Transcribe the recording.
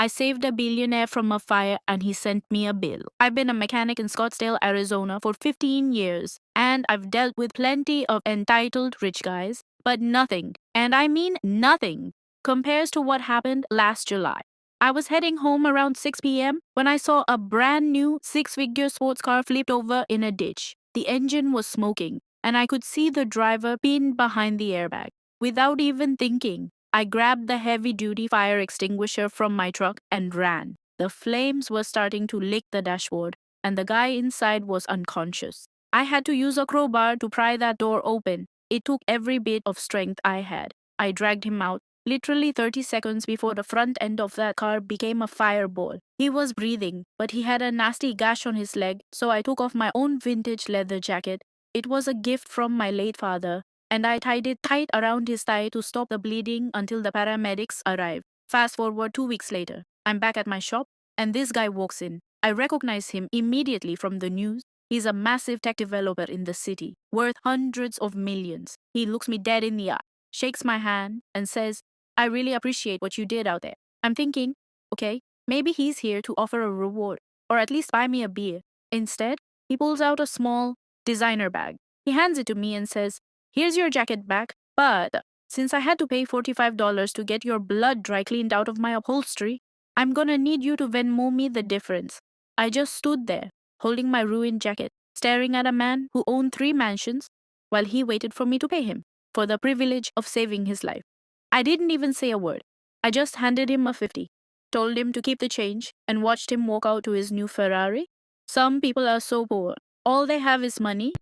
I saved a billionaire from a fire and he sent me a bill. I've been a mechanic in Scottsdale, Arizona for 15 years and I've dealt with plenty of entitled rich guys, but nothing, and I mean nothing, compares to what happened last July. I was heading home around 6 p.m. when I saw a brand new six-figure sports car flipped over in a ditch. The engine was smoking, and I could see the driver pinned behind the airbag. Without even thinking, I grabbed the heavy-duty fire extinguisher from my truck and ran. The flames were starting to lick the dashboard, and the guy inside was unconscious. I had to use a crowbar to pry that door open. It took every bit of strength I had. I dragged him out, literally 30 seconds before the front end of that car became a fireball. He was breathing, but he had a nasty gash on his leg, so I took off my own vintage leather jacket. It was a gift from my late father, and I tied it tight around his thigh to stop the bleeding until the paramedics arrived. Fast forward 2 weeks later, I'm back at my shop, and this guy walks in. I recognize him immediately from the news. He's a massive tech developer in the city, worth hundreds of millions. He looks me dead in the eye, shakes my hand, and says, I really appreciate what you did out there. I'm thinking, okay, maybe he's here to offer a reward, or at least buy me a beer. Instead, he pulls out a small designer bag. He hands it to me and says, here's your jacket back, but since I had to pay $45 to get your blood dry cleaned out of my upholstery, I'm gonna need you to Venmo me the difference. I just stood there, holding my ruined jacket, staring at a man who owned 3 mansions while he waited for me to pay him for the privilege of saving his life. I didn't even say a word. I just handed him a 50, told him to keep the change, and watched him walk out to his new Ferrari. Some people are so poor. All they have is money,